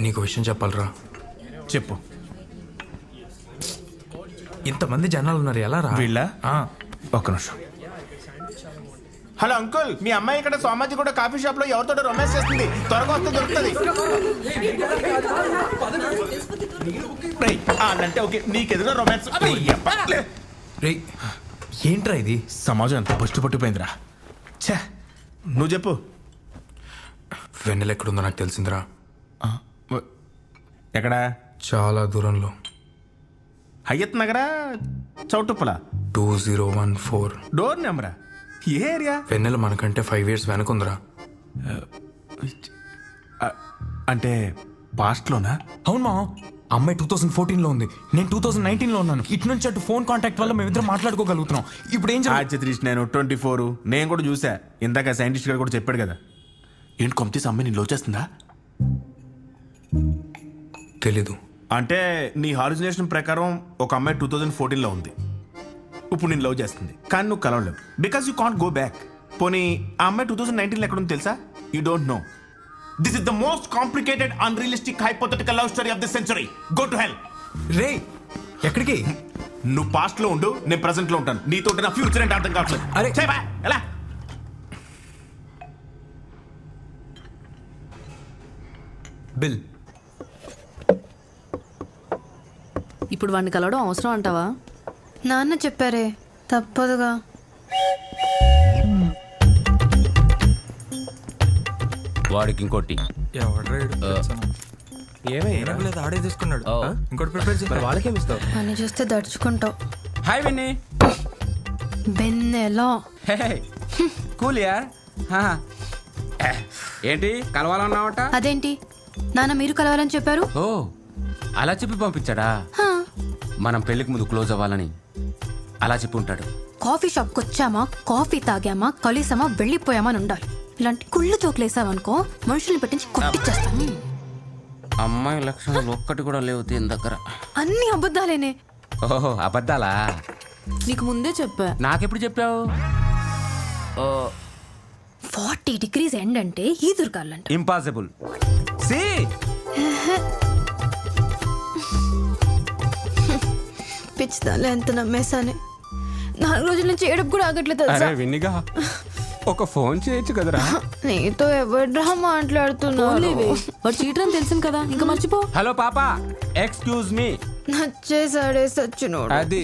నీకు విషయం చెప్పాలరా. చెప్పు. ఇంతమంది జనాలు ఉన్నారు, ఎలా రా? వీళ్ళ ఒక్క నిమిషం. హలో అంకుల్, మీ అమ్మాయి ఇక్కడ సోమాజీ కూడా కాఫీ షాప్ లో ఎవరితో రొమాన్స్ చేస్తుంది, త్వరగా వస్తే దొరుకుతుంది. అంటే ఓకే, నీకెదురుగా రొమాన్స్. ఏంట్రా ఇది? సమాజం ఎంత పట్టు పట్టిపోయిందిరా. ఛే, నువ్వు చెప్పు. వెన్నెల ఎక్కడుందో నాకు తెలిసిందిరా. ఎక్కడా? చాలా దూరంలో. హయ్యత్ నగరా, చౌటుప్పల? 2014. డోర్ నెంబరా? ఏ ఏరియా? వెన్నెల మనకంటే 5 years వెనకుందిరా. అంటే పాస్ట్లోనా? అవును మా అమ్మాయి 2014లో ఉంది, నేను 2019లో ఉన్నాను. ఇటు నుంచి అటు ఫోన్ కాంటాక్ట్ వల్ల మేమిద్దరం మాట్లాడుకోగలుగుతున్నాం. ఇప్పుడు ఏం చేయాలి? నేను 24, నేను కూడా చూసా. ఇందాక సైంటిస్ట్ గారు కూడా చెప్పాడు కదా. ఏంటి కొంతీసి అమ్మాయి నేను లవ్ చేస్తుందా? తెలీదు. అంటే నీ హాలుసినేషన్ ప్రకారం ఒక అమ్మాయి 2014లో ఉంది, ఇప్పుడు నేను లవ్ చేస్తుంది, కానీ నువ్వు కలవలేవు because you can't go back. పోనీ ఆ అమ్మాయి 2019లో ఎక్కడ ఉంది తెలుసా? You don't know. This is the most complicated unrealistic hypothetical love story of the century. Go to hell. రే ఎక్కడికి? నువ్వు పాస్ట్ లో ఉండు, నేను ప్రెసెంట్ లో ఉంటాను. నీతో నా ఫ్యూచర్ అంటే అర్థం కావట్లేదు. అరే ఎలా? బిల్. ఇప్పుడు వాడిని కలవడం అవసరం అంటావా? నాన్న చెప్పారే, తప్పదుగా. వాడికి ఇంకోటి ఆడే తీసుకున్నాడు. ఇంకోటి ప్రిపేర్ చేసి వాళ్ళకేమి ఇస్తావు? అని చూస్తే దడుచుకుంటావు. Hi Vinnie. బెన్నెలో కూల్ యార్. ఏంటి కలవాలన్నావట? అదేంటి నాన్న మీరు కలవాలని చెప్పారు? ఓ అలా చెప్పి పంపించాడా? మనం పెళ్లికి ముందు క్లోజ్ అవ్వాలని అలా చెప్పి ఉంటాడు. కాఫీ షాప్కి వచ్చామా, కాఫీ తాగామా, కలిసామా, వెళ్ళిపోయామా అని ఉండాలి. ఇలాంటి కుళ్ళు చోట్లేసావనుకో మనుషుల్ని పెట్టించి కొట్టిచ్చేస్తాను. అమ్మాయి లక్షణాలు ఒక్కటి కూడా లేవు దీని దగ్గర. అన్ని అబద్ధాలేనే. ఓహో అబద్ధాలా? నీకు ముందే చెప్పా. నాకెప్పుడు చెప్పావు? 40 degrees ఎండ్ అంటే ఈదురుగాలంట. ఇంపాసిబుల్. సి పిచ్చిదాలే ఎంత నమ్మేశానే. 4 రోజుల నుంచి ఏడుపు కూడా ఆగట్లేదు. వినిగా ఒక ఫోన్ చేయొచ్చు కదరా. నీతో ఎవడ్రా మాట్లాడుతున్నావు? వాడు చీటర్ అని తెలిసింది కదా, ఇంకా మర్చిపో. హలో పాపా, ఎక్స్క్యూజ్ మీ. నచ్చేసాడే సచ్చినోడు. అది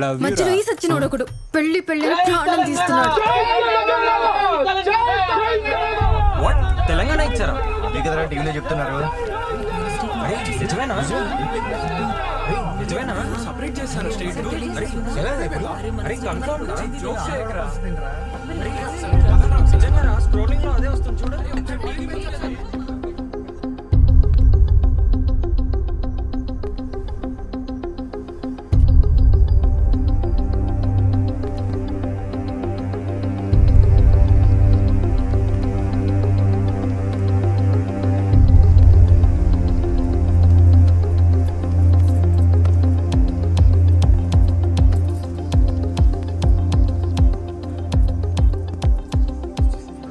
లవ్ యు. మధ్యలో ఈ సచ్చినోడు ఒకడు పెళ్లి ప్రాణం తీస్తున్నాడు. తెలంగాణ ఇచ్చారా? మీకెదరా టీవీలో చెప్తున్నారు. సపరేట్ చేశారు స్టేట్. స్క్రోలింగ్ లో అదే వస్తుంది చూడండి.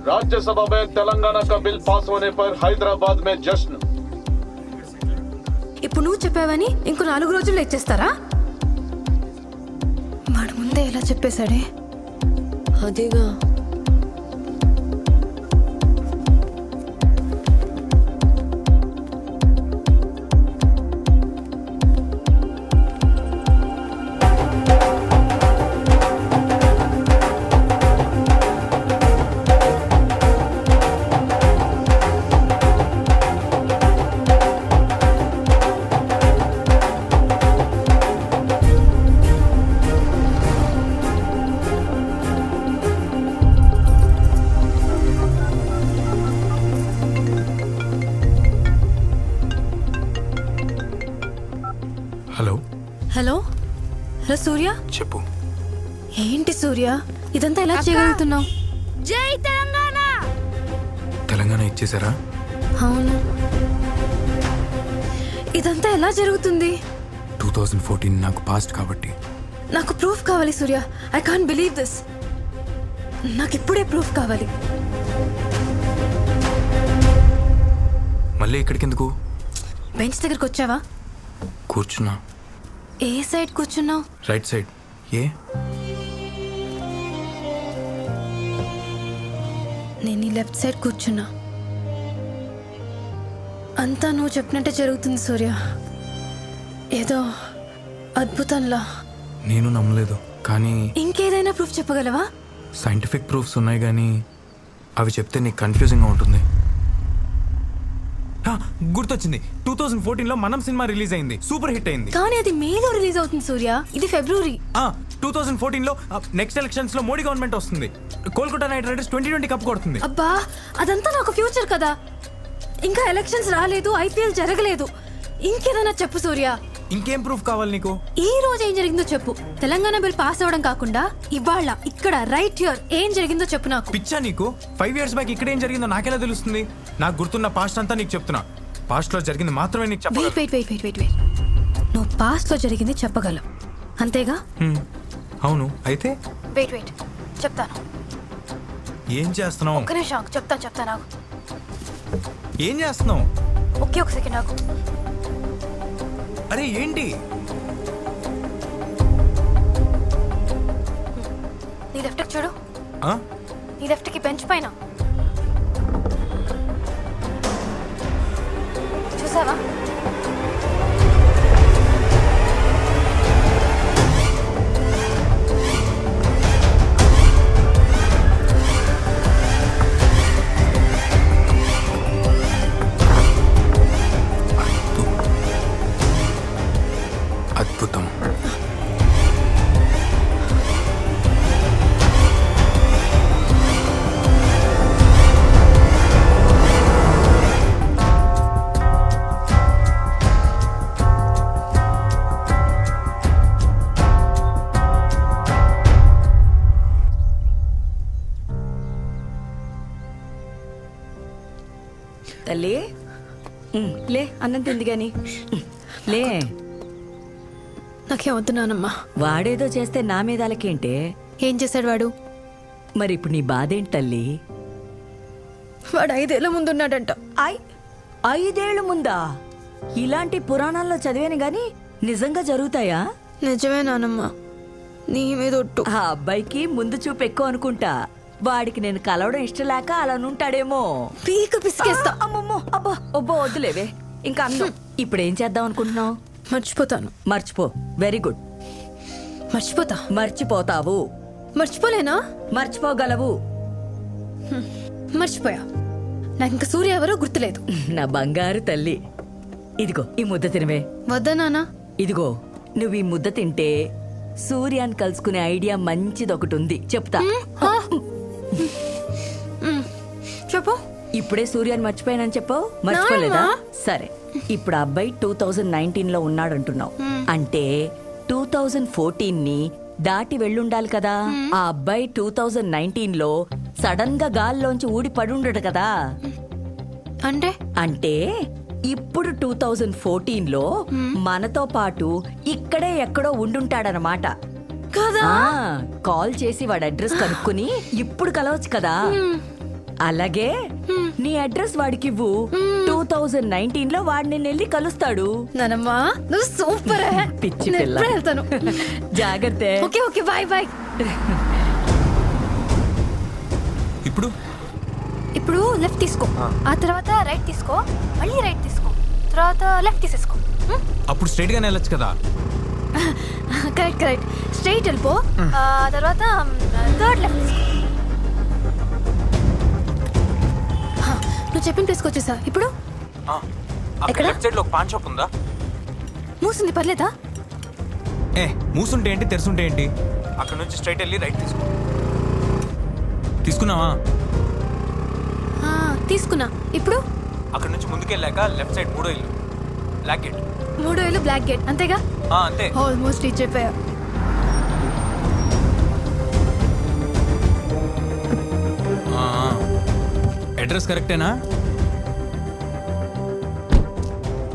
राज्यसभा में तेलंगाना का बिल पास होने पर हैदराबाद में जश्न. ఇప్పుడు నువ్వు చెప్పావని ఇంకో 4 రోజుల్లో ఇచ్చేస్తారా? వాడు ముందే ఎలా చెప్పేశాడే. అదేగా హలో సూర్య చెప్పు. ఏంటి సూర్య ఇదంతా ఎలా చేయగలుగుతున్నావు? జై తెలంగాణ. తెలంగాణ ఇచ్చేసారా? అవును. ఇదంతా ఎలా జరుగుతుంది? 2014 నాకు పాస్ట్ కాబట్టి. నాకు ప్రూఫ్ కావాలి Surya. I can't believe this. నాకు ఇప్పుడే ప్రూఫ్ కావాలి. మళ్ళీ ఇక్కడికి ఎందుకు? బెంచ్ దగ్గరకు వచ్చావా? కూర్చున్నా. ఏ సైడ్ కూర్చున్నావు? Right side. ఏ నేను ఈ లెఫ్ట్ సైడ్ కూర్చున్నా. అంతా నువ్వు చెప్పినట్టే జరుగుతుంది సూర్య. ఏదో అద్భుతంలా. నేను నమ్మలేదు, కానీ ఇంకేదైనా ప్రూఫ్ చెప్పగలవా? సైంటిఫిక్ ప్రూఫ్స్ ఉన్నాయి, కానీ అవి చెప్తే నీకు కన్ఫ్యూజింగ్గా ఉంటుంది. గుర్తొచ్చింది, 2014లో మనం సినిమా రిలీజ్ అయింది, సూపర్ హిట్ అయింది. కానీ అది మేలో రిలీజ్ అవుతుంది సూర్య, ఇది ఫిబ్రవరి. 2014లో నెక్స్ట్ ఎలక్షన్స్ లో మోడీ గవర్నమెంట్ వస్తుంది, కోల్కతా నైట్ రైడర్స్ 2020 కప్ కొడుతుంది. అబ్బా అదంతా నాకు ఫ్యూచర్ కదా. ఇంకా ఎలక్షన్స్ రాలేదు, ఐపీఎల్ జరగలేదు. ఇంకేదైనా చెప్పు సూర్య. ఇంకేం ప్రూఫ్ కావాలి నీకు? ఈ రోజు ఏం జరిగిందో చెప్పు. తెలంగాణ బిల్ పాస్ అవడం కాకుండా ఇవాళ ఇక్కడ రైట్ హియర్ ఏం జరిగిందో చెప్పు నాకు. పిచ్చా నీకు? 5 years బ్యాక్ ఇక్కడ ఏం జరిగిందో నాకెలా తెలుస్తుంది? నాకు గుర్తున్న పాస్ట్ అంతా నీకు చెప్తున్నా, పాస్ట్ లో జరిగింది మాత్రమే నీకు చెప్పగలను. వెయిట్. నువ్వు పాస్ట్ లో జరిగింది చెప్పగలవు అంతేగా? అవును, అయితే వెయిట్ చెప్తాను. ఏం చేస్తున్నావు? ఒక్క నిమిషం చెప్తాను. ఏం చేస్తున్నావు? ఒకే ఒక సెకండ్ నాకు. అరే ఏంటి? నీ లెఫ్ట్ కి చూడు. నీ లెఫ్ట్ కి బెంచ్ పైన చూసావా? అద్భుతం. తల్లి లే, అన్నం తింది గాని లే. నాకేం వద్దున్నానమ్మా. వాడేదో చేస్తే నా మీద అలకేంటే? ఏం చేశాడు వాడు? మరి ఇప్పుడు నీ బాధ ఏంటి తల్లి? వాడు 5 ఏళ్ల ముందున్నాడంట. 5 ఏళ్ల ముందా? ఇలాంటి పురాణాల్లో చదివాను గాని నిజంగా జరుగుతాయా? నిజమే నానమ్మా, నీ మీద ఒట్టు. ఆ అబ్బాయికి ముందు చూపు ఎక్కువ అనుకుంటా. వాడికి నేను కలవడం ఇష్టం లేక అలా ఉంటాడేమో. పీక పిసికేస్తా. అమ్మమ్మో, అబ్బా ఒబ్బో వద్దులేవే. ఇంకా అన్నం ఇప్పుడు ఏం చేద్దాం అనుకుంటున్నావు? మర్చిపోతాను. మర్చిపో. Very good. మర్చిపోతావు. మర్చిపోలేనా? మర్చిపోగలవు. మర్చిపోయా. నాకు ఇంకా సూర్య ఎవరో గుర్తులేదు. నా బంగారు తల్లి, ఇదిగో ఈ ముద్ద తినవే. వద్దా నాన్న? ఇదిగో నువ్వు ఈ ముద్ద తింటే సూర్యాన్ని కలుసుకునే ఐడియా మంచిది ఒకటి ఉంది, చెప్తా. చెప్పు. ఇప్పుడే సూర్యాన్ని మర్చిపోయానని చెప్పావు, మర్చిపోలేదా? సరే, ఇప్పుడు ఆ అబ్బాయి 2019లో ఉన్నాడంటున్నావు, అంటే 2014ని దాటి వెళ్ళుండాలి కదా. ఆ అబ్బాయి 2019లో సడన్ గా గాల్లోంచి ఊడి పడుండడు కదా. అంటే ఇప్పుడు 2014లో మనతో పాటు ఇక్కడే ఎక్కడో ఉండుంటాడనమాట. కాల్ చేసి వాడి అడ్రస్ కనుక్కుని ఇప్పుడు కలవచ్చు కదా. అలాగే నీ అడ్రస్ వాడికి ఇవ్వు, 2019లో వాడు నిన్ను వెళ్ళి కలుస్తాడు. నానమ్మా నువ్వు సూపర్. పిచ్చి పిల్ల. వెళ్తాను. జాగ్రత్త. Okay bye. ఇప్పుడు లెఫ్ట్ తీసుకో, ఆ తర్వాత రైట్ తీసుకో, మళ్ళీ రైట్ తీసుకో, తర్వాత లెఫ్ట్ తీసేసుకో. అప్పుడు స్ట్రైట్ గానే వెళ్ళొచ్చు కదా. కరెక్ట్. స్ట్రైట్ వెళ్ళిపో, తర్వాత థర్డ్ లెఫ్ట్ తీసుకో. నువ్వు చెప్పిన ప్లేస్కి వచ్చేసా. ఇప్పుడు ఎక్కడ? లెఫ్ట్ సైడ్ లో పాన్ షాప్ ఉందా? మూసింది, పర్లేదా? మూసుంటే ఏంటి, తెరుసుంటే ఏంటి? అక్కడ నుంచి స్ట్రైట్ వెళ్ళి రైట్ తీసుకో. తీసుకున్నావా? తీసుకున్నా. ఇప్పుడు అక్కడ నుంచి ముందుకెళ్ళాక లెఫ్ట్ సైడ్ 3వ ఇల్లు, బ్లాక్ గేట్. 3వ ఇల్లు, బ్లాక్ గేట్, అంతేగా? అంతే. ఆల్మోస్ట్ రీచ్ అయిపోయా. అడ్రస్ కరెక్టేనా?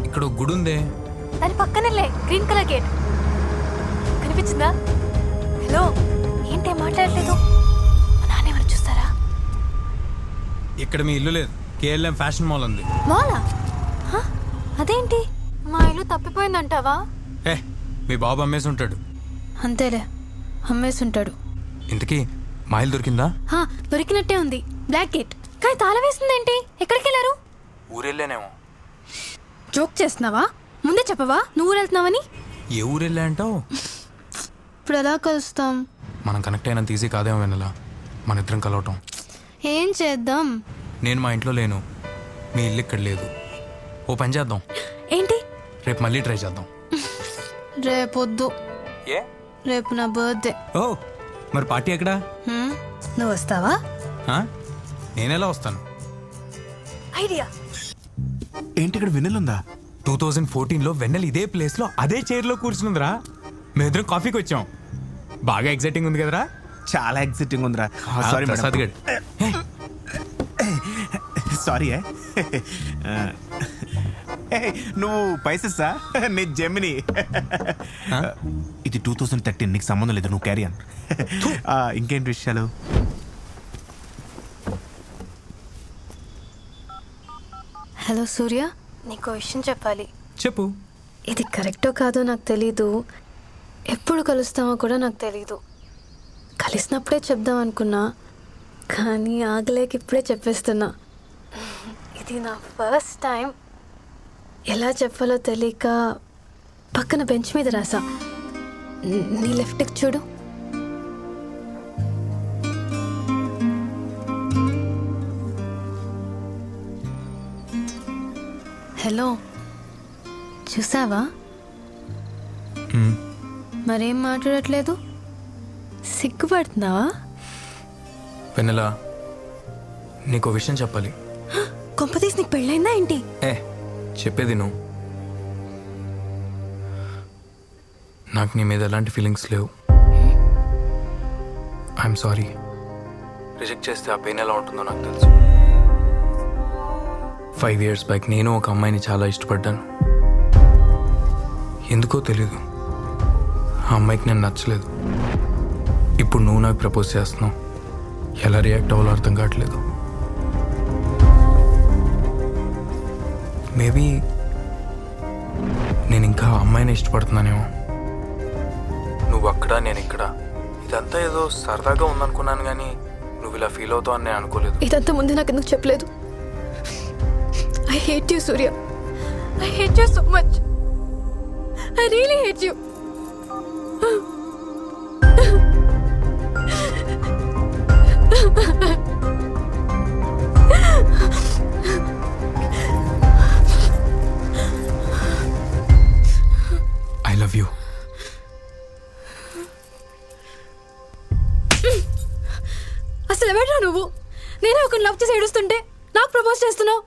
ఇక్కడ గుడి ఉందే, దాని పక్కనే గ్రీన్ కలర్ గేట్ కనిపించిందా? హలో, ఏంటే మాట్లాడలేదు? నాన్నేమని చూస్తారా? ఇక్కడ మీ ఇల్లు లేదు, కేఎల్ఎం ఫ్యాషన్ మాల్ ఉంది. మాలా? అదేంటి మా ఇల్లు తప్పిపోయిందంటావా? ఏ మీ బాబు అమ్మేసి ఉంటాడు. అంతేలే, అమ్మేసుంటాడు. ఇంతకీ మా ఇల్లు దొరికిందా? దొరికినట్టే ఉంది, బ్లాక్ గేట్. కానీ తాళం వేస్తుందేంటి? ఎక్కడికి వెళ్ళారు? ఊరెళ్ళానేమో. జోక్ చేస్తున్నావా? ముందే చెప్పవా నువ్వు ఊరు వెళ్తున్నావని? ఏ ఊరెళ్ళా అంటావు? ఇప్పుడు ఎలా కలుస్తాం? మనం కనెక్ట్ అయినంత ఈజీ కాదేమో వెన్నెలా మన ఇద్దరం కలవటం. ఏం చేద్దాం? నేను మా ఇంట్లో లేను, మీ ఇల్లు ఇక్కడ లేదు. ఓ పని చేద్దాం. ఏంటి? రేపు మళ్ళీ ట్రై చేద్దాం. రేపొద్దు, ఏ? రేపు నా బర్త్డే. ఓ మరి పార్టీ ఎక్కడా? నువ్వు వస్తావా? నేనెలా వస్తాను? ఐడియా. ఏంటి ఇక్కడ వెన్నెలుందా? 2014లో వెన్నెల ఇదే ప్లేస్ లో అదే చైర్ లో కూర్చుందిరా. మేమిద్దరం కాఫీకి వచ్చాం. బాగా ఎక్సైటింగ్ ఉంది కదరా? చాలా ఎక్సైటింగ్ ఉందిరా. సారీ ప్రసాద్ గడ్. సారీ నువ్వు పైసెస్సా? నీ జెమిని. ఇది 2013, నీకు సంబంధం లేదు, నువ్వు క్యారీ ఆన్. ఇంకేంటి విషయాలు? హలో సూర్య, నీకు విషయం చెప్పాలి. చెప్పు. ఇది కరెక్టో కాదో నాకు తెలీదు, ఎప్పుడు కలుస్తామో కూడా నాకు తెలీదు. కలిసినప్పుడే చెప్దాం అనుకున్నా, కానీ ఆగలేక ఇప్పుడే చెప్పేస్తున్నా. ఇది నా ఫస్ట్ టైం. ఎలా చెప్పాలో తెలియక పక్కన బెంచ్ మీద రాసా. నీ లెఫ్ట్కి చూడు. హలో, చూసావా? మరేం మాట్లాడట్లేదు? సిగ్గుపడుతున్నావా? వెన్నెలా నీకు విషయం చెప్పాలి. కొంపతీసి నీకు పెళ్ళైందా ఏంటి? చెప్పేది నువ్వు. నాకు నీ మీద ఎలాంటి ఫీలింగ్స్ లేవు. I'm sorry. రిజెక్ట్ చేస్తే ఆ పెయిన్ ఎలా ఉంటుందో నాకు తెలుసు. 5 years బ్యాక్ నేను ఒక అమ్మాయిని చాలా ఇష్టపడ్డాను. ఎందుకో తెలీదు, ఆ అమ్మాయికి నేను నచ్చలేదు. ఇప్పుడు నువ్వు నాకు ప్రపోజ్ చేస్తున్నావు. ఎలా రియాక్ట్ అవ్వాలో అర్థం కావట్లేదు. మేబీ నేను ఇంకా అమ్మాయిని ఇష్టపడుతున్నానేమో. నువ్వు అక్కడ, నేను ఇక్కడ. ఇదంతా ఏదో సరదాగా ఉందనుకున్నాను, కానీ నువ్వు ఇలా ఫీల్ అవుతావు అని నేను అనుకోలేదు. ఇదంతా ముందు నాకు ఎందుకు చెప్పలేదు? I hate you, Surya. I hate you so much. I really hate you. I love you. అసలు ఎవడ్రా నువ్వు? నేనే ఒక లవ్ చేసి ఏడుస్తుంటే నాకు ప్రపోజ్ చేస్తున్నావు.